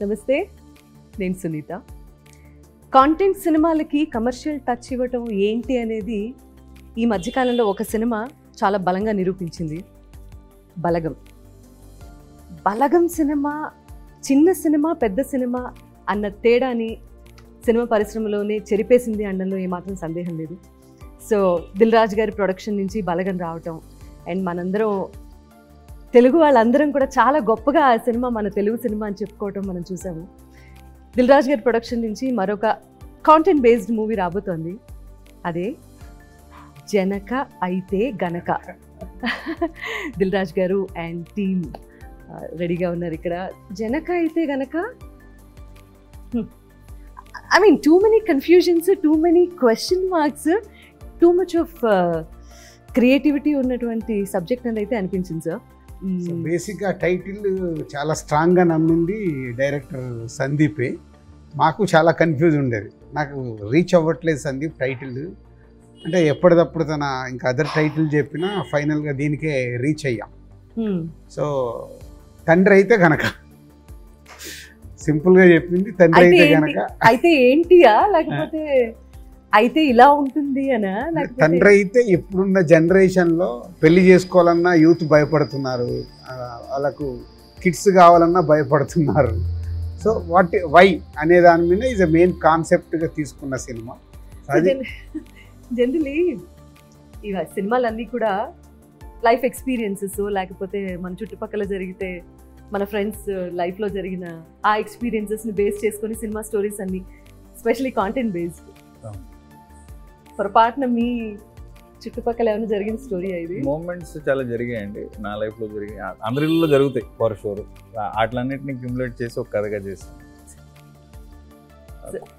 నమస్తే, నేను సునీత. కాంటెంట్ సినిమాలకి కమర్షియల్ టచ్ ఇవ్వటం ఏంటి అనేది ఈ మధ్యకాలంలో ఒక సినిమా చాలా బలంగా నిరూపించింది. బలగం. బలగం సినిమా చిన్న సినిమా పెద్ద సినిమా అన్న తేడాని సినిమా పరిశ్రమలోనే చెరిపేసింది అనడంలో ఏమాత్రం సందేహం లేదు. సో దిల్ రాజు గారి ప్రొడక్షన్ నుంచి బలగం రావటం అండ్ మనందరం తెలుగు వాళ్ళందరం కూడా చాలా గొప్పగా ఆ సినిమా మన తెలుగు సినిమా అని చెప్పుకోవటం మనం చూసాము. దిల్ రాజు గారి ప్రొడక్షన్ నుంచి మరొక కాంటెంట్ బేస్డ్ మూవీ రాబోతోంది. అదే జనక అయితే గనక. దిల్ రాజు గారు అండ్ టీమ్ రెడీగా ఉన్నారు ఇక్కడ. జనక అయితే గనక I mean too many confusions, too many question marks, too much of creativity ఉన్నటువంటి సబ్జెక్ట్ అని అయితే అనిపించింది సార్. బేసిక్గా టైటిల్ చాలా స్ట్రాంగ్గా నమ్మింది డైరెక్టర్ సందీపే. మాకు చాలా కన్ఫ్యూజ్ ఉండేది, నాకు రీచ్ అవ్వట్లేదు సందీప్ టైటిల్ అంటే. ఎప్పటికప్పుడు తన ఇంకా అదర్ టైటిల్ చెప్పినా ఫైనల్గా దీనికే రీచ్ అయ్యాం. సో తండ్రి అయితే గనక సింపుల్గా చెప్పింది, తండ్రి అయితే గనక. అయితే ఏంటియా లేకపోతే అయితే ఇలా ఉంటుంది అనా? తండ్రి అయితే ఇప్పుడున్న జనరేషన్లో పెళ్లి చేసుకోవాలన్నా యూత్ భయపడుతున్నారు, వాళ్ళకు కిడ్స్ కావాలన్నా భయపడుతున్నారు. సో వై అనే దాని మీద ఈజ్ అ మెయిన్ కాన్సెప్ట్గా తీసుకున్న సినిమా. జనరలీ ఇవ సినిమాలన్నీ కూడా లైఫ్ ఎక్స్పీరియన్సెస్, లేకపోతే మన చుట్టుపక్కల జరిగితే మన ఫ్రెండ్స్ లైఫ్లో జరిగిన ఆ ఎక్స్పీరియన్సెస్ని బేస్ చేసుకొని సినిమా స్టోరీస్ అన్ని, ఎస్పెషలీ కాంటెంట్ బేస్డ్. పొరపాటున మీ చుట్టుపక్కల ఏమైనా జరిగిన స్టోరీ ఇది? మూమెంట్స్ చాలా జరిగాయండి నా లైఫ్లో, జరిగాయి, అందరిలో జరుగుతాయి ఫర్ షూర్. వాటిలన్నింటినీ క్యూములేట్ చేసి ఒక కథగా చేస్తాను.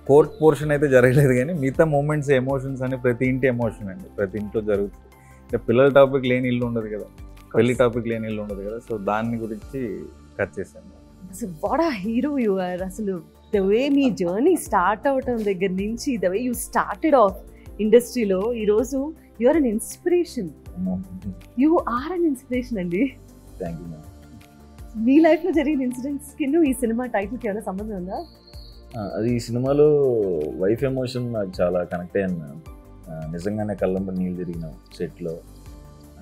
కోర్ట్ పోర్షన్ అయితే జరగలేదు, కానీ మిగతా మూమెంట్స్, ఎమోషన్స్ అని ప్రతి ఇంటి ఎమోషన్ అండి, ప్రతి ఇంట్లో జరుగుతుంది. అంటే పిల్లల టాపిక్ లేని ఇల్లు ఉండదు కదా, పెళ్లి టాపిక్ లేని ఇల్లు ఉండదు కదా. సో దాని గురించి కట్ చేశాను. అసలు what a hero you are. అసలు ద వే మీ జర్నీ స్టార్ట్ అవటం దగ్గర నుంచి, the way you started off ఇండస్ట్రీలో ఈరోజు you are an inspiration. You are an inspiration అండి. Thank you ma'am. మీ లైఫ్లో జరిగిన ఇన్సిడెంట్స్కి ఈ సినిమా టైటిల్కి ఏమైనా సంబంధం ఉందా? అది ఈ సినిమాలో వైఫ్ ఎమోషన్ నాకు చాలా కనెక్ట్ అయ్యాను మ్యామ్. నిజంగానే కళ్ళంబ నీళ్ళు తిరిగిన సెట్లో.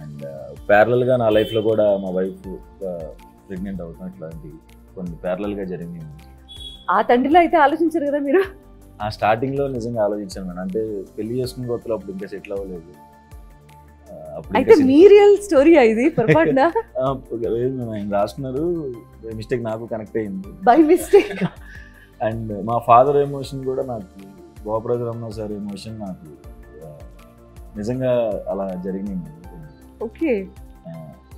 అండ్ ప్యారలల్గా నా లైఫ్లో కూడా మా వైఫ్ ప్రెగ్నెంట్ అవుతాం, ఇట్లాంటి కొన్ని ప్యారలల్గా జరిగింది. ఆ తండ్రిలో అయితే ఆలోచించారు కదా మీరు? ఆ స్టార్టింగ్లో నిజంగా ఆలోచించాను మేడం. అంటే పెళ్లి చేసుకుని కొత్తలో అప్పుడు ఇంకా సెటిల్ అవ్వలేదు. అయితే మీ రియల్ స్టోరీ ఇది పొరపాటున? లేదు మేము ఆయన రాసుకున్నారు, బై మిస్టేక్ నాకు కనెక్ట్ అయింది. By mistake. అండ్ మా ఫాదర్ ఎమోషన్ కూడా నాకు, గోపరాజు రమణ సార్ ఎమోషన్ నాకు నిజంగా అలా జరిగింది. ఓకే.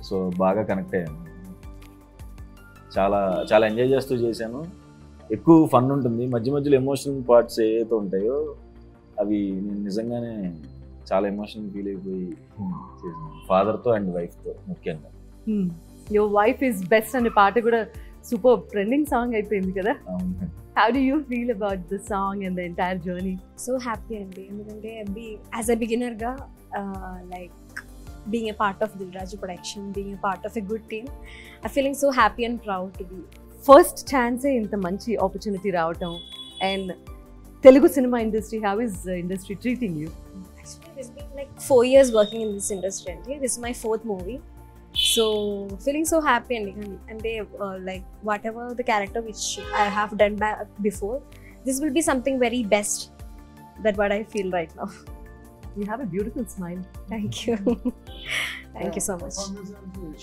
సో బాగా కనెక్ట్ అయ్యాను, చాలా చాలా ఎంజాయ్ చేస్తూ చేశాను. ఎక్కువ ఫన్ ఉంటుంది, మధ్య మధ్యలో ఎమోషనల్ పార్ట్స్ ఏవైతే ఉంటాయో అవి నేను నిజంగానే చాలా ఎమోషనల్ ఫీల్ అయిపోయి చేశాను, ఫాదర్తో అండ్ వైఫ్తో ముఖ్యంగా. యువర్ వైఫ్ ఈజ్ బెస్ట్ అనే పాట కూడా సూపర్ ట్రెండింగ్ సాంగ్ అయిపోయింది కదా. How do you feel about the song and the entire journey? So happy అండి, ఎందుకంటే as a beginner గా like being a part of Dil Raju production, being a part of a good team, I'm feeling so happy and proud to be. First ఛాన్సే ఇంత మంచి opportunity రావటం. And Telugu cinema industry, how is the industry treating you? Actually it's been like 4 years working in this industry అండి. This is my 4th movie. So feeling so happy and they like whatever the character which I have done before, this will be something very best. That what I feel right now. You have a beautiful smile. Thank you. Thank you so much.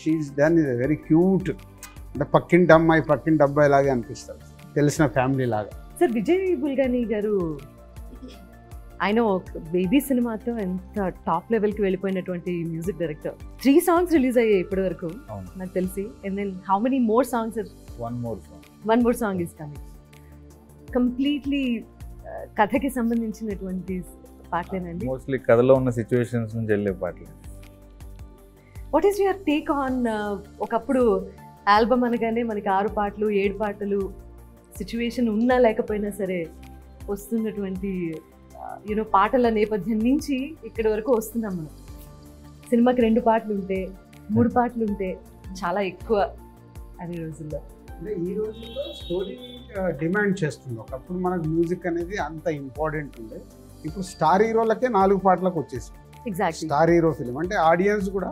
She's done is very cute. అంటే పక్కింటి అబ్బాయి లాగా అనిపిస్తారు, తెలిసిన family లాగా. Sir Vijay Bulganin గారు ఆయన ఒక బేబీ సినిమాతో ఎంత టాప్ లెవెల్కి వెళ్ళిపోయినటువంటి మ్యూజిక్ డైరెక్టర్. 3 songs రిలీజ్ అయ్యాయి ఇప్పటి వరకు నాకు తెలిసి. And then how many more songs? One more song is coming. Completely కథకి సంబంధించినటువంటి పాటలేనండి? మోస్ట్లీ కథలో ఉన్న సిచ్యువేషన్స్ నుంచి వెళ్ళే పాటలు. What is your take on? ఒకప్పుడు ఆల్బమ్ అనగానే మనకి 6 పాటలు 7 పాటలు సిచ్యువేషన్ ఉన్నా లేకపోయినా సరే వస్తున్నటువంటి పాటల నేపథ్యం నుంచి ఇక్కడి వరకు వస్తున్నాం మనం. సినిమాకి 2 పాటలు ఉంటే 3 పాటలు ఉంటే చాలా ఎక్కువ అనే రోజుల్లో. అంటే ఈ రోజుల్లో స్టోరీ డిమాండ్ చేస్తుంది. ఒకప్పుడు మనకు మ్యూజిక్ అనేది అంత ఇంపార్టెంట్ ఉండే. ఇప్పుడు స్టార్ హీరోలకే 4 పాటలకు వచ్చేసి ఎగ్జాక్ట్లీ. స్టార్ హీరో ఫిలిం అంటే ఆడియన్స్ కూడా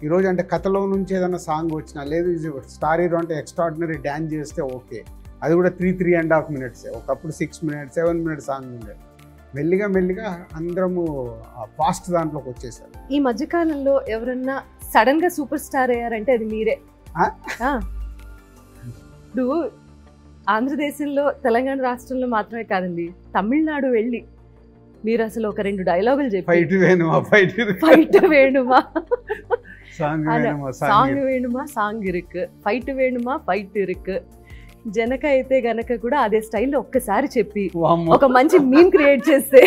ఈరోజు అంటే కథలో నుంచి ఏదైనా సాంగ్ వచ్చినా, లేదు స్టార్ హీరో అంటే ఎక్స్ట్రాడినరీ డ్యాన్స్ చేస్తే ఓకే, అది కూడా 3.5 minutes. ఒకప్పుడు 6 minutes 7 minutes సాంగ్ ఉండేది. మెల్లిగా మెల్లిగా అందరము ఫాస్ట్ దాంట్లోకి వచ్చేసారు. ఈ మధ్యకాలంలో ఎవరన్నా సడన్ గా సూపర్ స్టార్ అయ్యారంటే అది మీరే. ఆ? ఇప్పుడు ఆంధ్రదేశంలో తెలంగాణ రాష్ట్రంలో మాత్రమే కాదండి, తమిళనాడు వెళ్ళి మీరు అసలు ఒక 2 డైలాగులు చెప్పి ఫైట్ వేణుమా ఫైట్ వేణుమా సాంగ్ వేణుమా సాంగ్ వేణుమా సాంగ్ ఇరుకు, ఫైట్ వేణుమా ఫైట్ ఇరుకు, జనక అయితే గనక కూడా అదే స్టైల్లో ఒక్కసారి చెప్పి ఒక మంచి మీమ్ క్రియేట్ చేస్తే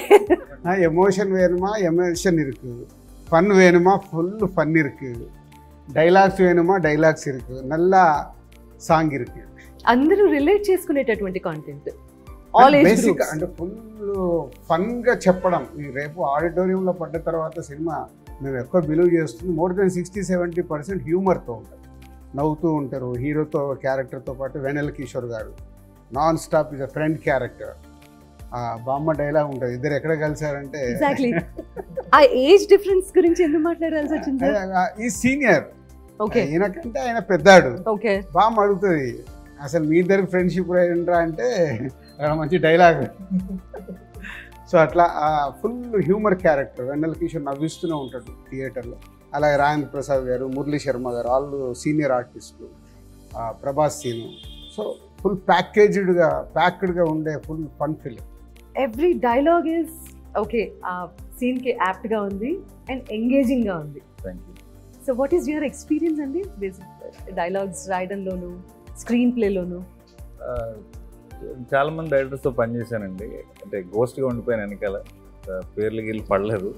ఎమోషన్ వేணுமா ఎమోషన్ ఇருக்கு, ఫన్ వేணுமா ఫుల్ ఫన్ ఇருக்கு, డైలాగ్స్ వేணுமா డైలాగ్స్ ఇருக்கு, నల్ల సాంగ్ ఇருக்கு. అందరూ రిలేట్ చేసుకునేటటువంటి content, all age basic groups. అంటే ఫుల్ ఫన్గా చెప్పడం. ఈ రేపు ఆడిటోరియంలో పడ్డ తర్వాత సినిమా మేము ఎక్కువ బిలీవ్ చేస్తుంది మోర్ దెన్ 60-70% హ్యూమర్తో ఉంటుంది, నవ్వుతూ ఉంటారు. హీరోతో క్యారెక్టర్తో పాటు వెన్నెల కిషోర్ గారు non stop is a friend character. బామ్మ డైలాగ్ ఉంటుంది, ఇద్దరు ఎక్కడ కలిసారంటే ఎగ్జాక్ట్లీ. ఆ ఏజ్ డిఫరెన్స్ గురించి ఎందుకు మాట్లాడాల్సి వచ్చింది సార్? ఈ సీనియర్, ఓకే ఈయనకంటే ఆయన పెద్దాడు. ఓకే. బామ్మ అడుగుతుంది, అసలు మీ ఇద్దరికి ఫ్రెండ్షిప్ ఏంట్రా అంటే అక్కడ మంచి డైలాగ్. సో అట్లా ఫుల్ హ్యూమర్ క్యారెక్టర్. వెన్నెల కిషోర్ నవ్విస్తూనే ఉంటాడు థియేటర్లో. అలాగే రాజేంద్ర ప్రసాద్ గారు, మురళీ శర్మ గారు, వాళ్ళు సీనియర్ ఆర్టిస్టులు, ప్రభాస్ సీను. సో ఫుల్ ప్యాక్డ్గా ఉండే full fun film. Every dialogue is okay, ఆ సీన్కి యాప్ట్గా ఉంది అండ్ ఎంగేజింగ్గా ఉంది. Thank you. So what is your experience అండి డైలాగ్స్ రాయడంలోను, స్క్రీన్ ప్లేలోను? చాలా మంది డైరెక్టర్స్తో పనిచేశానండి. అంటే గోస్ట్గా ఉండిపోయాను వెనకాల, పేర్లు గీళ్ళు పడలేదు.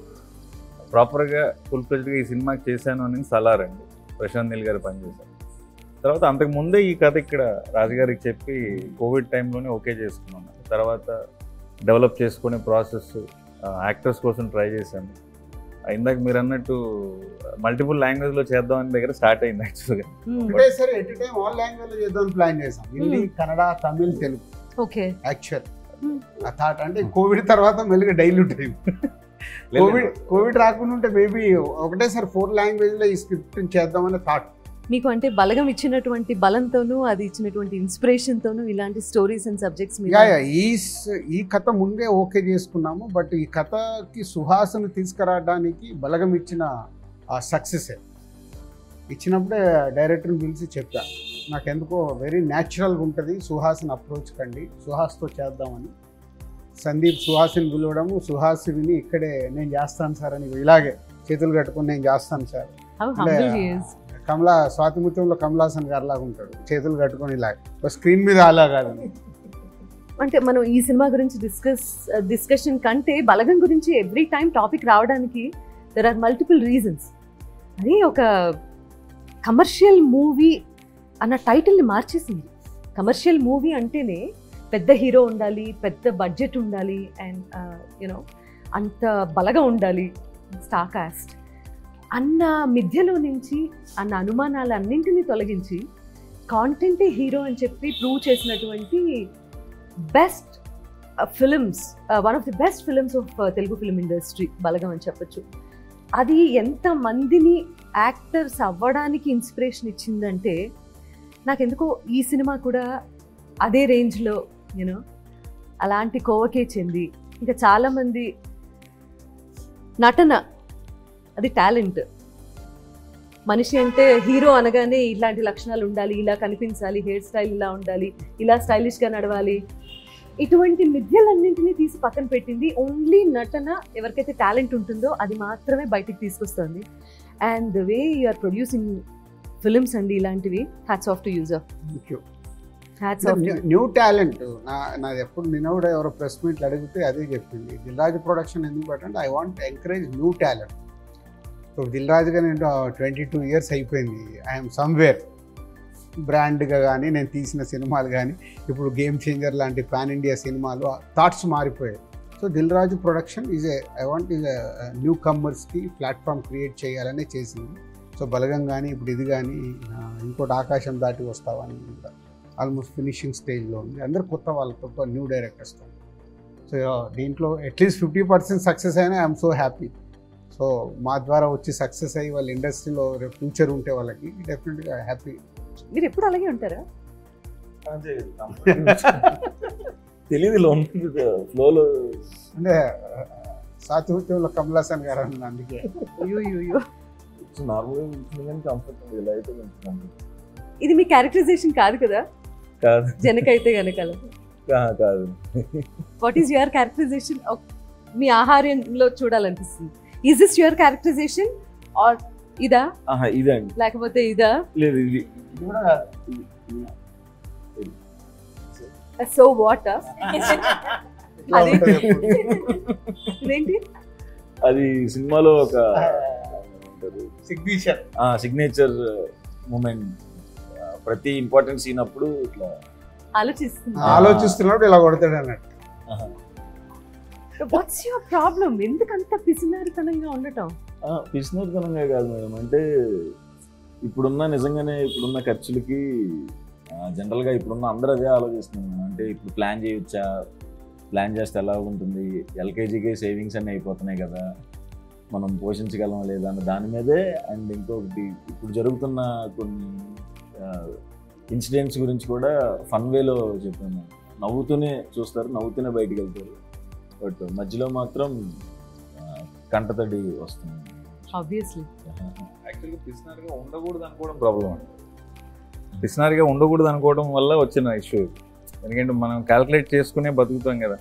ప్రాపర్గా ఫుల్ ఫ్లెడ్జ్గా ఈ సినిమాకి చేశాను అని సలార్ అండి, ప్రశాంత్ నీల్ గారు పనిచేశాను. తర్వాత అంతకు ముందే ఈ కథ ఇక్కడ రాజుగారికి చెప్పి కోవిడ్ టైంలోనే ఓకే చేసుకున్నాను. తర్వాత డెవలప్ చేసుకునే ప్రాసెస్, యాక్టర్స్ కోసం ట్రై చేశాను. ఇందాక మీరు అన్నట్టు మల్టిపుల్ లాంగ్వేజ్లో చేద్దామని దగ్గర స్టార్ట్ అయింది యాక్చువల్గా. ఒకటేసారి ఎట్ టైం ఆల్ లాంగ్వేజ్లో చేద్దామని ప్లాన్ చేసాం, హిందీ, కన్నడ, తమిళ్, తెలుగు. ఓకే. యాక్చువల్ ఆ థాట్ అంటే కోవిడ్ తర్వాత మెల్లిగా డైల్యూట్ అయింది. కోవిడ్ రాకుండా ఉంటే మేబీ ఒకటేసారి 4 లాంగ్వేజ్లో ఈ స్క్రిప్ట్ చేద్దామని థాట్. మీకు అంటే బలగం ఇచ్చినటువంటి బలంతోనూ, అది ఇచ్చినటువంటి ఇన్స్పిరేషన్తోనూ ఇలాంటి స్టోరీస్ అండ్ సబ్జెక్ట్స్ ఈ కథ ముందే ఓకే చేసుకున్నాము. బట్ ఈ కథకి సుహాస్ను తీసుకురావడానికి బలగం ఇచ్చిన ఆ సక్సెస్ ఇచ్చినప్పుడే డైరెక్టర్ని పిలిచి చెప్పా, నాకెందుకో వెరీ న్యాచురల్గా ఉంటుంది, సుహాస్ని అప్రోచ్ కండి, సుహాస్తో చేద్దామని. సందీప్ సుహాస్ని పిలవడము, సుహాస్ విని ఇక్కడే నేను చేస్తాను సార్ అని ఇలాగే చేతులు కట్టుకుని నేను చేస్తాను సార్. స్వాతిముత్యంలో కమలాసన్ గారు లాగా ఉంటాడు, చేతులు కట్టుకొని ఇలాగ, స్క్రీన్ మీద అలా కాదు. అంటే మనం ఈ సినిమా గురించి డిస్కషన్ కంటే బలగం గురించి ఎవ్రీ టైం టాపిక్ రావడానికి దెర్ ఆర్ మల్టిపుల్ రీజన్స్. అది ఒక కమర్షియల్ మూవీ అన్న టైటిల్ని మార్చేసింది. కమర్షియల్ మూవీ అంటేనే పెద్ద హీరో ఉండాలి, పెద్ద బడ్జెట్ ఉండాలి, అండ్ యూనో అంత బలగా ఉండాలి, స్టార్ కాస్ట్ అన్న మిథ్యలో నుంచి, అన్న అనుమానాలు అన్నింటినీ తొలగించి కాంటెంటే హీరో అని చెప్పి ప్రూవ్ చేసినటువంటి best films, one of the best films of Telugu film industry Balagam అని చెప్పచ్చు. అది ఎంతమందిని యాక్టర్స్ అవ్వడానికి ఇన్స్పిరేషన్ ఇచ్చిందంటే, నాకెందుకో ఈ సినిమా కూడా అదే రేంజ్లో యూనో అలాంటి కోవకే చెంది, ఇంకా చాలామంది నటన అది టాలెంట్. మనిషి అంటే హీరో అనగానే ఇలాంటి లక్షణాలు ఉండాలి, ఇలా కనిపించాలి, హెయిర్ స్టైల్ ఇలా ఉండాలి, ఇలా స్టైలిష్గా నడవాలి, ఇటువంటి మిథ్యలన్నింటినీ తీసి పక్కన పెట్టింది. ఓన్లీ నటన, ఎవరికైతే టాలెంట్ ఉంటుందో అది మాత్రమే బయటికి తీసుకొస్తుంది. And the way you are producing films అండి ఇలాంటివి, hats off to you sir. New talent నాది ఎప్పుడు నిన్న కూడా ఎవరో ప్రెస్ మీట్లు అడిగితే అదే చెప్పింది, దిల్ రాజు ప్రొడక్షన్ ఎందుకు పెట్టంటే I want encourage new talent. ఇప్పుడు దిల్ రాజుగా నేను 22 years అయిపోయింది, ఐఎమ్ సమ్వేర్ బ్రాండ్గా కానీ నేను తీసిన సినిమాలు కానీ ఇప్పుడు గేమ్ చేంజర్ లాంటి పాన్ ఇండియా సినిమాలు థాట్స్ మారిపోయాయి. So Dil Raju production I want new కమ్మర్స్కి ప్లాట్ఫామ్ క్రియేట్ చేయాలనే చేసింది. సో బలగం కానీ ఇప్పుడు ఇది కానీ ఇంకోటి ఆకాశం దాటి వస్తావని ఆల్మోస్ట్ ఫినిషింగ్ స్టేజ్లో ఉంది. అందరు కొత్త వాళ్ళతో, న్యూ డైరెక్టర్స్తో. సో దీంట్లో అట్లీస్ట్ 50% సక్సెస్ అయినా ఐఎమ్ సో హ్యాపీ. సో మా ద్వారా వచ్చి సక్సెస్ అయ్యి వాళ్ళ ఇండస్ట్రీలో రేపు ఫ్యూచర్ ఉంటే వాళ్ళకి డెఫినెట్గా హ్యాపీ. మీరు ఎప్పుడు అలాగే ఉంటారా? తెలియదు ఫ్లోలో అంటే సాతిహృత్యంలో కమల్ హాసన్ గారు అన్న అందుకే నార్మల్గా ఉంటుంది కానీ కంఫర్ట్ ఉంది. ఇలా అయితే కొంచెం comfort. ఇది మీ క్యారెక్టరైజేషన్ కాదు కదా? కాదు జనకైతే గనకల కాదు. What is your characterization? మీ ఆహార్యంలో చూడాలనిపిస్తుంది. Is this your characterization or ఇదా? ఇదండి. లేకపోతే ఇదా? లేదు ఇది కూడా సో వాట్ ఇదేంటి? అది సినిమాలో ఒక సిగ్నేచర్ మూమెంట్. ప్రతి ఇంపార్టెంట్ సీన్ అప్పుడు ఇట్లా ఆలోచిస్తున్నప్పుడు ఇలా కొడతాడు అన్నట్టు. What's your problem? ఎందుకంత పిసినారితనంగా ఉండటం? పిసినారితనంగా కాదు మేడం, అంటే ఇప్పుడున్న ఖర్చులకి జనరల్గా ఇప్పుడున్న అందరూ అదే ఆలోచిస్తున్నాం. అంటే ఇప్పుడు ప్లాన్ చేయొచ్చా, ప్లాన్ చేస్తే ఎలా ఉంటుంది, ఎల్కేజీకే సేవింగ్స్ అన్నీ అయిపోతున్నాయి కదా, మనం పోషించగలమా లేదా అన్న దాని మీదే. అండ్ ఇంకొకటి ఇప్పుడు జరుగుతున్న కొన్ని ఇన్సిడెంట్స్ గురించి కూడా ఫన్ వేలో చెప్పాను. నవ్వుతూనే చూస్తారు, నవ్వుతూనే బయటికి వెళ్తారు, బట్ మధ్యలో మాత్రం కంటతడి వస్తుంది. ఆబ్వియస్లీ యాక్చువల్గా పిసినారిగా ఉండకూడదు అనుకోవడం ప్రాబ్లం అండి. పిసినారిగా ఉండకూడదు అనుకోవడం వల్ల వచ్చిన ఇష్యూ ఇది. ఎందుకంటే మనం క్యాల్కులేట్ చేసుకునే బతుకుతాం కదా.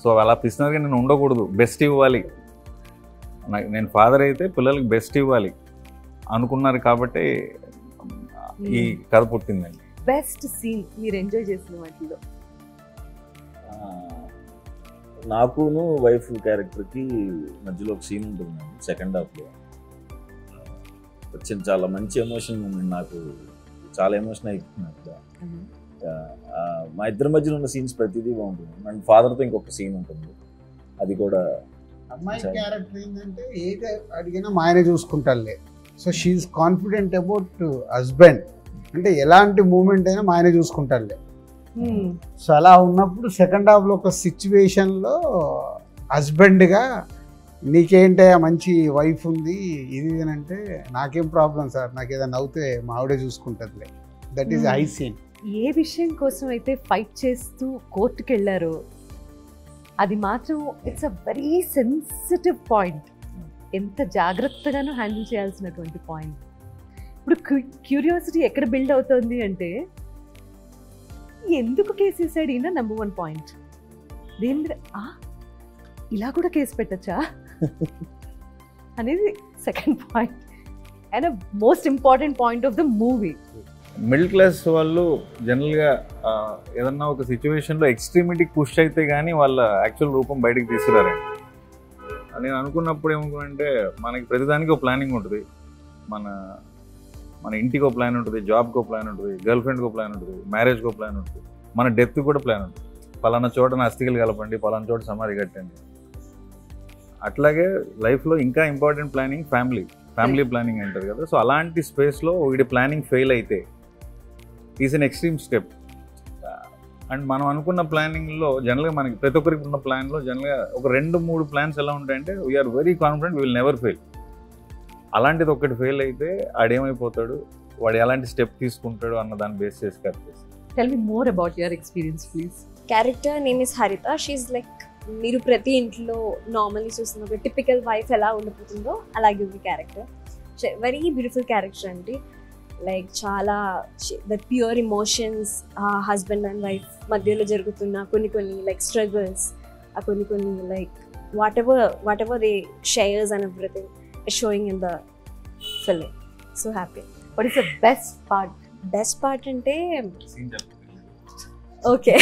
సో అలా పిసినారిగా నేను ఉండకూడదు, బెస్ట్ ఇవ్వాలి, నేను ఫాదర్ అయితే పిల్లలకి బెస్ట్ ఇవ్వాలి అనుకున్నారు కాబట్టి ఈ కథ పుట్టిందండి. బెస్ట్ సీన్ మీరు ఎంజాయ్ చేసిన వాటిలో? నాకును వైఫ్ క్యారెక్టర్కి మధ్యలో ఒక సీన్ ఉంటుంది సెకండ్ హాఫ్లో. వచ్చిన చాలా మంచి ఎమోషన్ మూమెంట్, నాకు చాలా ఎమోషన్ అయిపోతుంది. మా ఇద్దరి మధ్యలో ఉన్న సీన్స్ ప్రతిదీ బాగుంటుంది. అండ్ ఫాదర్తో ఇంకొక సీన్ ఉంటుంది, అది కూడా. అమ్మాయి క్యారెక్టర్ ఏంటంటే ఏది అడిగినా మా ఆయన చూసుకుంటారులే. So she is confident about husband, అంటే ఎలాంటి మూమెంట్ అయినా మా ఆయన చూసుకుంటారులే. సో అలా ఉన్నప్పుడు సెకండ్ హాఫ్లో ఒక సిచ్యువేషన్లో హస్బెండ్గా నీకేంటే మంచి వైఫ్ ఉంది ఇది అంటే, నాకేం ప్రాబ్లం సార్, నాకు ఏదైనా అవుతే మా ఆవిడే చూసుకుంటుందిలే. That is high scene. ఏ విషయం కోసం అయితే ఫైట్ చేస్తూ కోర్టుకు వెళ్ళారో అది మాత్రం it's a very sensitive point. ఎంత జాగ్రత్తగానూ హ్యాండిల్ చేయాల్సినటువంటి పాయింట్. ఇప్పుడు క్యూరియాసిటీ ఎక్కడ బిల్డ్ అవుతుంది అంటే, ఎందుకు కేసు వేసాడు ఈయన నెంబర్ 1 పాయింట్. దేని ఇలా కూడా కేసు పెట్టచ్చా అనేది second point and most important point of the movie. Middle class వాళ్ళు జనరల్గా ఏదన్నా ఒక సిచ్యువేషన్లో ఎక్స్ట్రీమిటీకి పుష్ అయితే కానీ వాళ్ళ యాక్చువల్ రూపం బయటకు తీసుకురారండి. నేను అనుకున్నప్పుడు ఏమనుకున్నానంటే, మనకి ప్రతిదానికి ఒక ప్లానింగ్ ఉంటుంది. మన ఇంటికి ఒక ప్లాన్ ఉంటుంది, జాబ్కి ఒక ప్లాన్ ఉంటుంది, గర్ల్ ఫ్రెండ్కి ఒక ప్లాన్ ఉంటుంది, మ్యారేజ్కి ఒక ప్లాన్ ఉంటుంది, మన డెత్కి కూడా ప్లాన్ ఉంటుంది. పలానా చోట అస్థికలు కలపండి, పలానా చోట సమాధి కట్టండి. అట్లాగే లైఫ్లో ఇంకా ఇంపార్టెంట్ ప్లానింగ్ ఫ్యామిలీ ప్లానింగ్ అంటారు కదా. సో అలాంటి స్పేస్లో వీడి ప్లానింగ్ ఫెయిల్ అయితే is an extreme step. And మనం అనుకున్న ప్లానింగ్లో జనరల్గా మనకి ప్రతి ఒక్కరికి ఉన్న ప్లాన్లో జనరల్గా ఒక 2-3 ప్లాన్స్ ఎలా ఉంటాయంటే, we're very confident we will never fail. అలాంటిది ఒకటి ఫెయిల్ అయితే ఆడేమైపోతాడు, వాడు ఎలాంటి స్టెప్ తీసుకుంటాడు అన్న దాన్ని బేస్ చేసి కనిపిస్తుంది. Tell me more about your experience please. Character name is హరిత. షీఈ్ లైక్, మీరు ప్రతి ఇంట్లో నార్మల్లీ చూస్తున్న ఒక టిపికల్ వైఫ్ ఎలా ఉండిపోతుందో అలాగే ఉంది క్యారెక్టర్. వెరీ బ్యూటిఫుల్ క్యారెక్టర్ అండి. లైక్ చాలా the pure emotions, husband and wife మధ్యలో జరుగుతున్న కొన్ని లైక్ స్ట్రగుల్స్, కొన్ని like whatever they shares and everything showing in the film. So happy. What is the best part? Best part అంటే okay,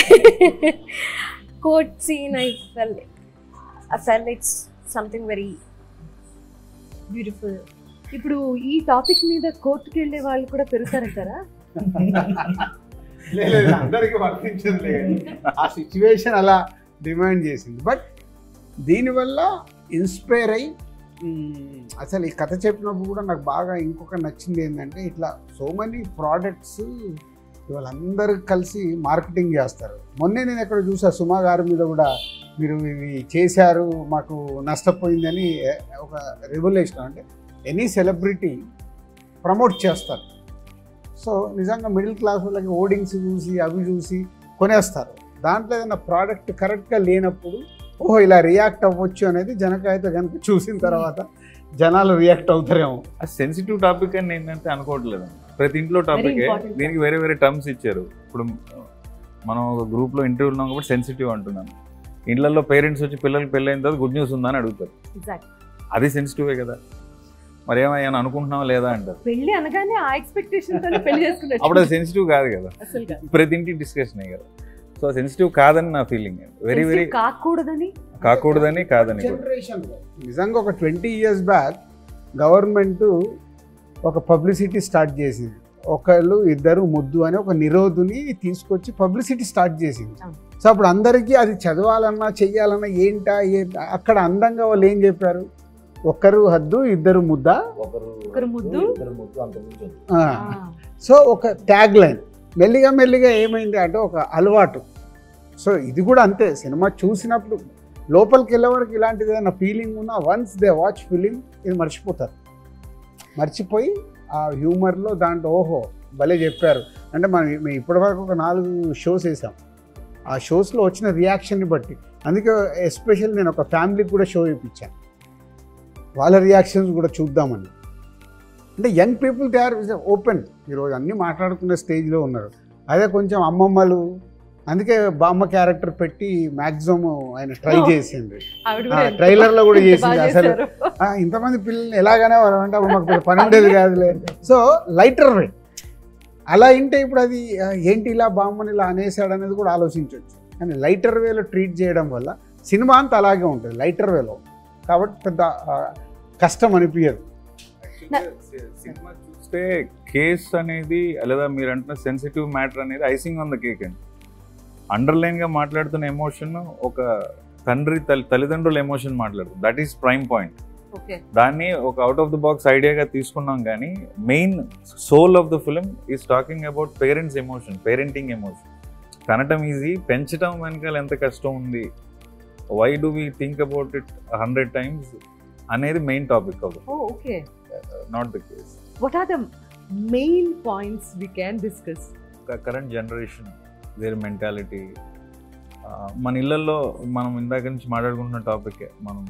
court scene. I felt it's something very beautiful. ఇప్పుడు ఈ topic మీద కోర్టుకి వెళ్ళే వాళ్ళు కూడా పెరుగుతారంటారా? లేదు, అందరికీ వర్తించదు. ఆ సిచ్యువేషన్ అలా డిమాండ్ చేసింది. బట్ దీనివల్ల ఇన్స్పైర్ అయ్యి అసలు ఈ కథ చెప్పినప్పుడు కూడా నాకు బాగా ఇంకొక నచ్చింది ఏంటంటే, ఇట్లా సో మెనీ ప్రోడక్ట్స్ ఇవాళ అందరూ కలిసి మార్కెటింగ్ చేస్తారు. మొన్నే నేను ఎక్కడ చూసా, సుమా గారి మీద కూడా మీరు ఇవి చేశారు మాకు నష్టపోయిందని ఒక రెవల్యూషన్. అంటే ఎనీ సెలబ్రిటీ ప్రమోట్ చేస్తారు. సో నిజంగా మిడిల్ క్లాస్ వాళ్ళకి ఓడింగ్స్ చూసి అవి చూసి కొనేస్తారు. దాంట్లో ఏదైనా ప్రోడక్ట్ కరెక్ట్గా లేనప్పుడు ఓహో ఇలా రియాక్ట్ అవ్వచ్చు అనేది జనకైతే కనుక చూసిన తర్వాత జనాలు రియాక్ట్ అవుతారేమో. ఆ సెన్సిటివ్ టాపిక్ అని నేనైతే అనుకోవట్లేదు. ప్రతి ఇంట్లో టాపిక్ దీనికి వేరే వేరే టర్మ్స్ ఇచ్చారు. ఇప్పుడు మనం ఒక గ్రూప్లో ఇంటర్వ్యూ ఉన్నాం కాబట్టి సెన్సిటివ్ అంటున్నాను. ఇండ్లలో పేరెంట్స్ వచ్చి పిల్లలకి పెళ్ళైన తర్వాత గుడ్ న్యూస్ ఉందని అడుగుతారు. అది సెన్సిటివే కదా. మరి ఏమైనా అనుకుంటున్నావా లేదా అంటారు. పెళ్లి అనగానే ఆ ఎక్స్పెక్టేషన్ తో పెళ్లి చేసుకున్నారు. అప్పుడు అది సెన్సిటివ్ కాదు కదా, ప్రతి ఇంటి డిస్కషన్ కదా. సో సెన్సిటివ్ కాదని నా ఫీలింగ్. వెరీ వెరీ కాకూడదని కాదని. నిజంగా ఒక 20 years బ్యాక్ గవర్నమెంట్ ఒక పబ్లిసిటీ స్టార్ట్ చేసింది. ఒకళ్ళు ఇద్దరు ముద్దు అని ఒక నిరోధుని తీసుకొచ్చి పబ్లిసిటీ స్టార్ట్ చేసింది. సో అప్పుడు అందరికీ అది చదవాలన్నా చెయ్యాలన్నా ఏంటా అక్కడ అందంగా వాళ్ళు ఏం చెప్పారు, ఒకరు హద్దు ఇద్దరు ముద్ద. సో ఒక ట్యాగ్ లైన్ మెల్లిగా మెల్లిగా ఏమైంది అంటే ఒక అలవాటు. సో ఇది కూడా అంతే, సినిమా చూసినప్పుడు లోపలికి వెళ్ళే వరకు ఇలాంటిది ఏదైనా ఫీలింగ్ ఉన్నా వన్స్ దే వాచ్ ఫిలిం ఇది మర్చిపోతారు. మర్చిపోయి ఆ హ్యూమర్లో దాంట్లో ఓహో భలే చెప్పారు అంటే మేము ఇప్పటివరకు ఒక 4 షోస్ వేసాం. ఆ షోస్లో వచ్చిన రియాక్షన్ని బట్టి, అందుకే ఎస్పెషల్ నేను ఒక ఫ్యామిలీకి కూడా షో ఇప్పించాను, వాళ్ళ రియాక్షన్స్ కూడా చూద్దామని. అంటే young people they are open. ఈరోజు అన్నీ మాట్లాడుకునే స్టేజ్లో ఉన్నారు. అదే కొంచెం అమ్మమ్మలు, అందుకే బామ్మ క్యారెక్టర్ పెట్టి మ్యాక్సిమం ఆయన ట్రై చేసింది. ట్రైలర్లో కూడా చేసింది. అసలు ఇంతమంది పిల్లల్ని ఎలాగనే అంటే అప్పుడు మాకు పని ఉండేది కాదులే. సో లైటర్ వే అలా ఇంటే ఇప్పుడు అది ఏంటి ఇలా బామ్మని ఇలా అనేసాడు అనేది కూడా ఆలోచించవచ్చు. కానీ లైటర్ వేలో ట్రీట్ చేయడం వల్ల సినిమా అంతా అలాగే ఉంటుంది లైటర్ వేలో, కాబట్టి పెద్ద కష్టం అనిపించదు. సినిమా చూస్తే కేస్ అనేది లేదా మీరు అంటున్న సెన్సిటివ్ మ్యాటర్ అనేది ఐసింగ్ ఆన్ ద కేక్ అండి. అండర్లైన్గా మాట్లాడుతున్న ఎమోషన్ ఒక తల్లిదండ్రుల ఎమోషన్ మాట్లాడుతుంది. That is prime point. దాన్ని ఒక అవుట్ ఆఫ్ ద బాక్స్ ఐడియాగా తీసుకున్నాం. కానీ main soul of the film is talking about parents emotion, parenting emotion. కనటం ఈజీ, పెంచడం వెనకాల ఎంత కష్టం ఉంది, why do we think about it 100 times అనేది మెయిన్ టాపిక్ అవుతుంది. Not the case. What are the main points we can discuss? Current generation, their mentality. మన ఇళ్ళల్లో మనం ఇందాక నుంచి మాట్లాడుకుంటున్న టాపికే. మనం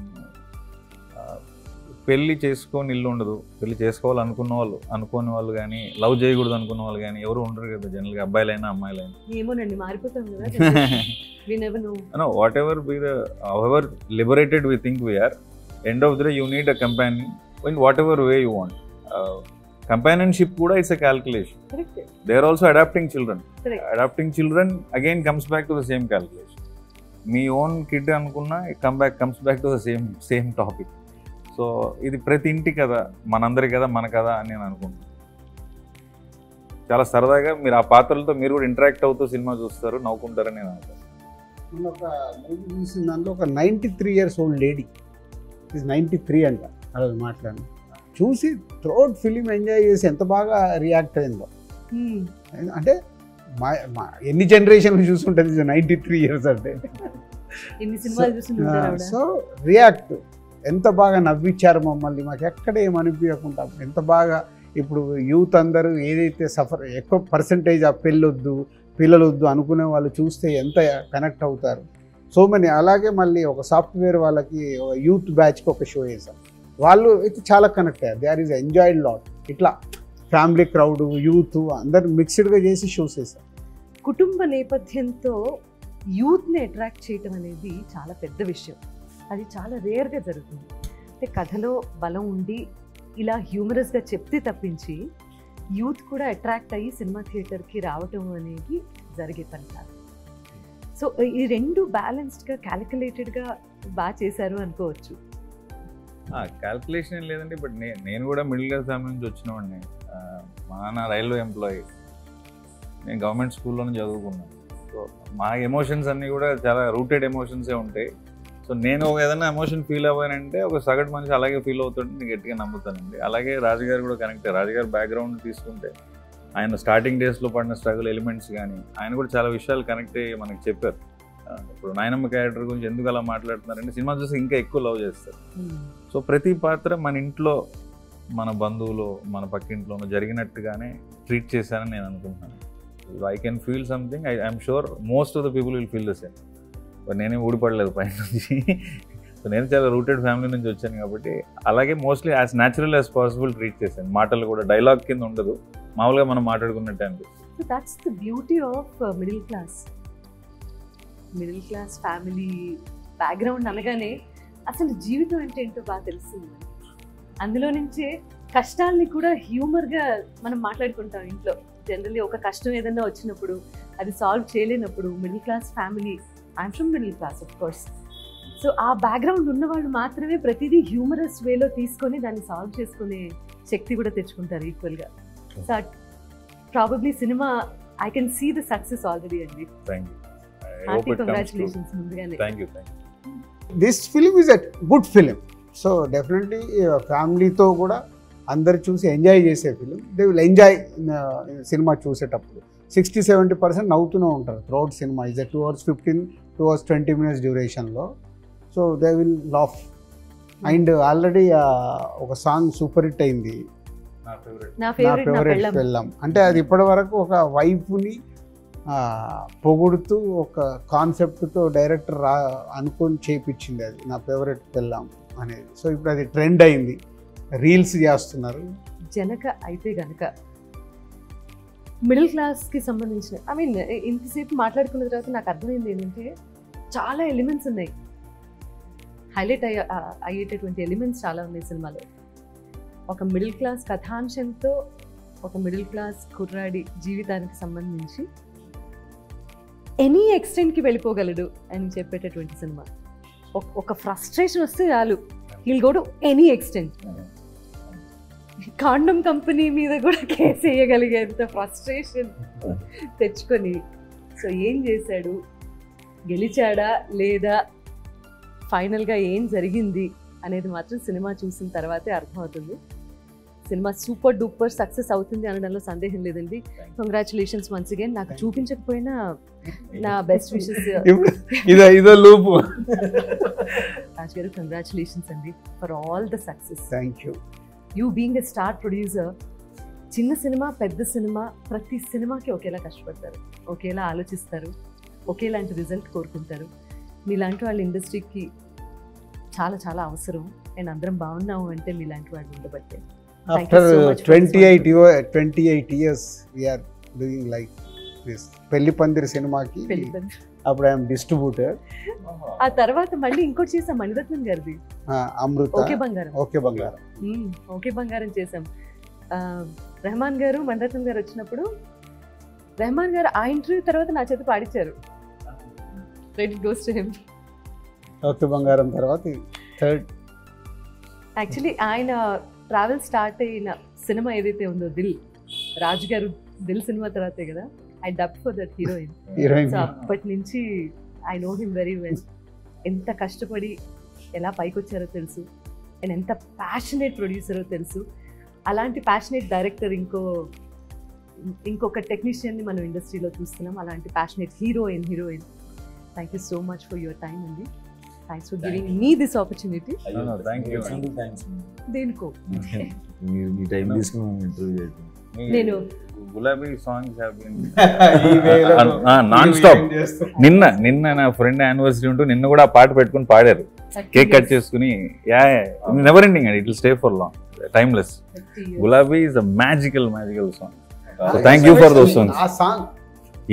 పెళ్ళి చేసుకొని ఇల్లు ఉండదు, పెళ్ళి చేసుకోవాలనుకున్న వాళ్ళు, అనుకోని వాళ్ళు కానీ, లవ్ చేయకూడదు అనుకున్న వాళ్ళు కానీ ఎవరు ఉండరు కదా జనరల్గా, అబ్బాయిలైనా అమ్మాయిలైనా. ఏమోనండి, మారిపోతాం కదా. Whatever be the however liberated we think we're, end of the day you need a companion in whatever way you want. Companionship kuda is a calculation. Correct. They are also adapting children. Correct. Adapting children again comes back to the same calculation. Me own kid anukunna comes back to the same topic. So ఇది ప్రతి ఇంటి కదా, మనందరి కదా, మన కదా అని నేను అనుకుంటున్నాను. చాలా సరదాగా మీరు ఆ పాత్రలతో మీరు కూడా ఇంటరాక్ట్ అవుతూ సినిమా చూస్తారు, నవ్వుకుంటారని నేను అనుకుంటున్నాను. నేను ఒక మూవీ చూసిన దాంట్లో ఒక 93 years old లేడీ, ఇది 93 అంట, అలా మాట్లాడాను, చూసి త్రోట్ ఫిలిం ఎంజాయ్ చేసి ఎంత బాగా రియాక్ట్ అయిందో. అంటే ఎన్ని జనరేషన్లు చూసుంటుంది 93 years అంటే. సో రియాక్ట్ ఎంత బాగా నవ్వించారు మమ్మల్ని, మాకు ఎక్కడ ఏమనిపించకుండా ఎంత బాగా. ఇప్పుడు యూత్ అందరూ ఏదైతే ఎక్కువ పర్సంటేజ్ ఆ పిల్లలొద్దు అనుకునే వాళ్ళు చూస్తే ఎంత కనెక్ట్ అవుతారు. So money. అలాగే మళ్ళీ ఒక సాఫ్ట్వేర్ వాళ్ళకి యూత్ బ్యాచ్కి ఒక షో చేశాం, వాళ్ళు అయితే చాలా కనెక్ట్ అయ్యారు. They are is enjoyed lot. ఇట్లా ఫ్యామిలీ క్రౌడ్, యూత్ అందరు మిక్స్డ్గా చేసి షోస్ వేశారు. కుటుంబ నేపథ్యంతో యూత్ని అట్రాక్ట్ చేయటం అనేది చాలా పెద్ద విషయం. అది చాలా రేర్గా జరుగుతుంది. అంటే కథలో బలం ఉండి ఇలా హ్యూమరస్గా చెప్తే తప్పించి యూత్ కూడా అట్రాక్ట్ అయ్యి సినిమా థియేటర్కి రావటం అనేది జరిగే పని కాదు. సో ఈ రెండు బ్యాలెన్స్డ్గా క్యాలిక్యులేటెడ్గా బాగా చేశారు అనుకోవచ్చు. క్యాల్కులేషన్ ఏం లేదండి, బట్ నేను కూడా మిడిల్ క్లాస్ ఫ్యామిలీ నుంచి వచ్చిన వాడిని. మా నాన్న రైల్వే ఎంప్లాయీ, నేను గవర్నమెంట్ స్కూల్లోనే చదువుకున్నాను. సో మా ఎమోషన్స్ అన్నీ కూడా చాలా రూటెడ్ ఎమోషన్సే ఉంటాయి. సో నేను ఏదైనా ఎమోషన్ ఫీల్ అవ్వానంటే ఒక సగటు మనిషి అలాగే ఫీల్ అవుతుంటే నేను గట్టిగా నమ్ముతానండి. అలాగే రాజుగారు కూడా కనెక్ట్. రాజుగారు బ్యాక్గ్రౌండ్ తీసుకుంటే ఆయన స్టార్టింగ్ డేస్లో పడిన స్ట్రగుల్ ఎలిమెంట్స్ కానీ ఆయన కూడా చాలా విషయాలు కనెక్ట్ అయ్యి మనకి చెప్పారు. ఇప్పుడు నాయనమ్మ క్యారెక్టర్ గురించి ఎందుకు అలా మాట్లాడుతున్నారంటే సినిమా చూసి ఇంకా ఎక్కువ లవ్ చేస్తారు. సో ప్రతి పాత్ర మన ఇంట్లో మన బంధువులు మన పక్కింట్లోనూ జరిగినట్టుగానే ట్రీట్ చేశానని నేను అనుకుంటున్నాను. I can feel something, I'm sure most of the people will feel the same. నేనేం ఊడిపడలేదు పైన నుంచి. సో నేను చాలా రూటెడ్ ఫ్యామిలీ నుంచి వచ్చాను కాబట్టి అలాగే mostly as natural as possible treat చేశాను. మాటలు కూడా డైలాగ్ కింద ఉండదు, మామూలుగా మనం మాట్లాడుకున్నట్టే అనిపిస్తుంది. So that's the beauty of middle class family background అనగానే అసలు జీవితం అంటే ఏంటో బాగా తెలుస్తుంది. అందులో నుంచే కష్టాలని కూడా హ్యూమర్గా మనం మాట్లాడుకుంటాం ఇంట్లో. జనరల్లీ ఒక కష్టం ఏదైనా వచ్చినప్పుడు అది సాల్వ్ చేయలేనప్పుడు middle class family, I'm from middle class of course, so ఆ బ్యాక్గ్రౌండ్ ఉన్నవాళ్ళు మాత్రమే ప్రతిదీ హ్యూమరస్ వేలో తీసుకొని దాన్ని సాల్వ్ చేసుకునే శక్తి కూడా తెచ్చుకుంటారు ఈక్వల్గా. సో ప్రాబబ్లీ సినిమా I can see the success already అండి. హార్టీ కంగ్రాచులేషన్స్ ముందుగానే. Thank you. This film is a good film. So definitely ఫ్యామిలీతో కూడా అందరు చూసి ఎంజాయ్ చేసే ఫిలిం. దే విల్ ఎంజాయ్ సినిమా చూసేటప్పుడు. 60-70% నవ్వుతూనే ఉంటారు త్రూఅవుట్ సినిమా. ఈజ్ 2 hours 15, 2 hours 20 minutes డ్యూరేషన్లో. So they will laugh. And already ఒక సాంగ్ సూపర్ హిట్ అయింది, నా నా ఫేవరెట్ ఫేవరెట్ పెళ్ళాం. అంటే అది ఇప్పటి వరకు ఒక వైఫ్ని పొగుడుతూ ఒక కాన్సెప్ట్తో డైరెక్టర్ అనుకొని చేయించింది అది, నా ఫేవరెట్ పెళ్ళాం అనేది. సో ఇప్పుడు అది ట్రెండ్ అయింది, రీల్స్ చేస్తున్నారు. జనక అయితే గనక మిడిల్ క్లాస్కి సంబంధించిన ఐ మీన్ ఇంతసేపు మాట్లాడుకున్న తర్వాత నాకు అర్థమైంది ఏంటంటే చాలా ఎలిమెంట్స్ ఉన్నాయి, హైలైట్ అయ్యేటటువంటి ఎలిమెంట్స్ చాలా ఉన్నాయి సినిమాలో. ఒక మిడిల్ క్లాస్ కథాంశంతో ఒక మిడిల్ క్లాస్ కుర్రాడి జీవితానికి సంబంధించి ఎనీ ఎక్స్టెంట్కి వెళ్ళిపోగలడు అని చెప్పేటటువంటి సినిమా. ఒక ఫ్రస్ట్రేషన్ వస్తే చాలు, he'll go to any extent. Condom company మీద కూడా కేసు వేయగలిగేంత ఫ్రస్ట్రేషన్ తెచ్చుకొని, సో ఏం చేశాడు, గెలిచాడా లేదా, ఫైనల్గా ఏం జరిగింది అనేది మాత్రం సినిమా చూసిన తర్వాతే అర్థమవుతుంది. సినిమా సూపర్ డూపర్ సక్సెస్ అవుతుంది అనడంలో సందేహం లేదండి. Congratulations once again. నాకు చూపించకపోయినా నా బెస్ట్ విషెస్. ఇదో లూపు. రాజ్ గారు కంగ్రాచులేషన్స్ అండి for all the success. Thank you. You being a star producer, చిన్న సినిమా పెద్ద సినిమా ప్రతి సినిమాకి ఒకేలా కష్టపడతారు, ఒకేలా ఆలోచిస్తారు, ఒకేలాంటి రిజల్ట్ కోరుకుంటారు. మీలాంటి వాళ్ళ ఇండస్ట్రీకి చాలా చాలా అవసరం. అండ్ అందరం బాగున్నాము అంటే మీలాంటి వాళ్ళు ఉండబట్టే. After 28 years we are doing like this. పెళ్లి పందిరి సినిమాకి అప్పుడు ఐఎమ్ డిస్ట్రిబ్యూటర్. ఆ తర్వాత మళ్ళీ ఇంకోటి చేసాం మణిరత్నం గారిది, అమృత ఓకే బంగారం. ఓకే బంగారం చేసాం. రెహమాన్ గారు మణిరత్నం గారు వచ్చినప్పుడు రెహమాన్ గారు ఆ ఇంటర్వ్యూ తర్వాత నా చేత పాడించారు. Credit goes to him. Okay Bangaram తర్వాత థర్డ్. యాక్చువల్లీ ఆయన ట్రావెల్ స్టార్ట్ అయిన సినిమా ఏదైతే ఉందో దిల్, రాజు గారు దిల్ సినిమా తర్వాతే కదా I dub for that heroine. So అప్పటి నుంచి I know him very well. ఎంత కష్టపడి ఎలా పైకి వచ్చారో తెలుసు, అండ్ ఎంత ప్యాషనేట్ ప్రొడ్యూసరో తెలుసు. అలాంటి ప్యాషనేట్ డైరెక్టర్ ఇంకొక టెక్నీషియన్ని మనం ఇండస్ట్రీలో చూస్తున్నాం. అలాంటి passionate heroine. Thank you so much for your time అండి. Thanks for giving me this opportunity. దేనికో మీ టైం తీసుకుని ఇంటర్వ్యూ చేయడం. నేను గులాబీ సాంగ్స్ నాన్ స్టాప్. నిన్న నా ఫ్రెండ్ యానివర్సరీ ఉంటూ నిన్న కూడా ఆ పాట పెట్టుకుని పాడారు, కేక్ కట్ చేసుకుని. నెవర్ ఎండింగ్ అండి, it will stay for long, timeless. Gulabi is a magical song. Thank you for those songs. ఆ సాంగ్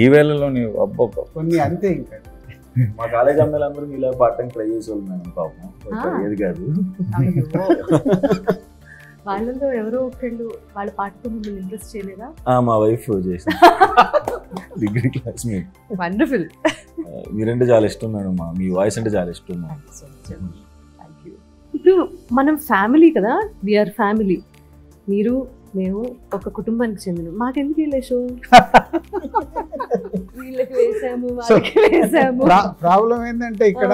ఈ వేళలో నీవు అబ్బబ్బ కొన్ని అంతే. ఇంకా మా కాలేజ్ అమ్మాయిలందరూ ఇలా పాడటానికి ట్రై చేసేవాళ్ళు మేడం, పాపం ఏది కాదు. వాళ్ళలో ఎవరో ఒకళ్ళు వాళ్ళ పాటతో మిమ్మల్ని ఇంట్రెస్ట్ చేయలేదా? మా వైఫ్ చేసింది, డిగ్రీ క్లాస్మేట్. వండర్ఫుల్. మీరంటే చాలా ఇష్టం మేడం, మీ వాయిస్ అంటే చాలా ఇష్టం. ఇప్పుడు మనం ఫ్యామిలీ కదా, వీఆర్ ఫ్యామిలీ. మీరు మేము ఒక కుటుంబానికి చెందిన, మాకెందుకు వెళ్ళే షో వీళ్ళకి వేసాము వాళ్ళకి వేసాము. ప్రాబ్లం ఏంటంటే ఇక్కడ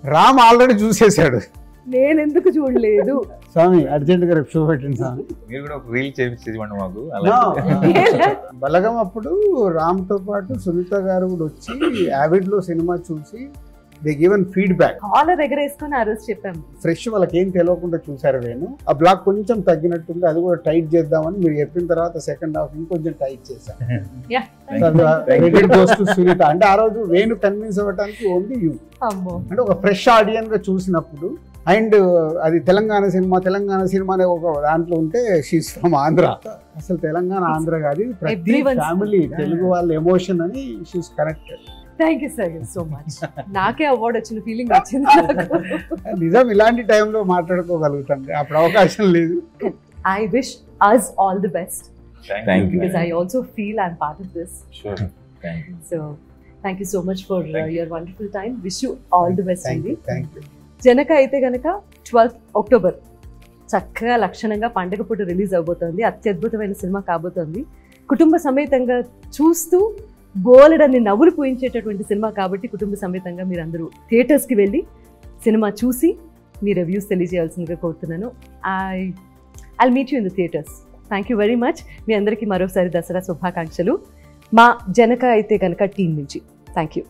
రామ్ ఆల్రెడీ చూసేసాడు. నేను ఎందుకు చూడలేదు? స్వామి అర్జెంట్గా రేపు షో పెట్టండి స్వామి. మీరు కూడా ఒక రీల్ చేయించేది మాకు No. అలా. బలగం అప్పుడు రామ్తో పాటు సునీత గారు కూడా వచ్చి యావిడ్లో సినిమా చూసి దే గివెన్ ఫీడ్బ్యాక్. కాలర్ ఎగరేసుకొని ఆ రోజు చెప్పాము. ఫ్రెష్ వాళ్ళకి ఏం తెలియకుండా చూసారు. నేను ఆ బ్లాక్ కొంచెం తగ్గినట్టుంది, అది కూడా టైట్ చేద్దామని మీరు చెప్పిన తర్వాత సెకండ్ హాఫ్ ఇంకొంచెం టైట్ చేశాను. Yeah. సునీత అంటే ఆ రోజు వేణు కన్విన్స్ అవ్వడానికి ఓన్లీ యూ. అమ్మో. అంటే ఒక ఫ్రెష్ ఆడియన్స్ గా చూసినప్పుడు, అండ్ అది తెలంగాణ సినిమా అనే ఒక దాంట్లో ఉంటే షీస్ ఫ్రమ్ ఆంధ్ర. అసలు తెలంగాణ ఆంధ్ర కాదు, ప్రతి Everyone's- ఫ్యామిలీ తెలుగు వాళ్ళ ఎమోషన్ అని she's connected. Thank you sir so much. నాకే అవార్డు వచ్చిన ఫీలింగ్ వచ్చింది నాకు. నిజం, ఇలాంటి టైంలో మాట్లాడుకోగలుగుతాం, అప్పుడు అవకాశం లేదు. I wish us all the best Thank you. because I also feel I'm part of this. Sure. Thank you. So thank you so much for your wonderful time. Wish you all the best. Thank you, అండి. Thank you. Janaka Aithe Ganaka 12th October చక్కగా లక్షణంగా పండగ పూట release అవబోతోంది. అత్యద్భుతమైన cinema కాబోతోంది. కుటుంబ సమేతంగా చూస్తూ బోలెడన్ని నవ్వులు పూయించేటటువంటి సినిమా కాబట్టి కుటుంబ సమేతంగా మీరు అందరూ థియేటర్స్కి వెళ్ళి సినిమా చూసి మీ రివ్యూస్ తెలియజేయాల్సిందిగా కోరుతున్నాను. I'll meet you in the theatres. Thank you very much. మీ అందరికీ మరోసారి దసరా శుభాకాంక్షలు మా జనక అయితే కనుక టీం నుంచి. Thank you.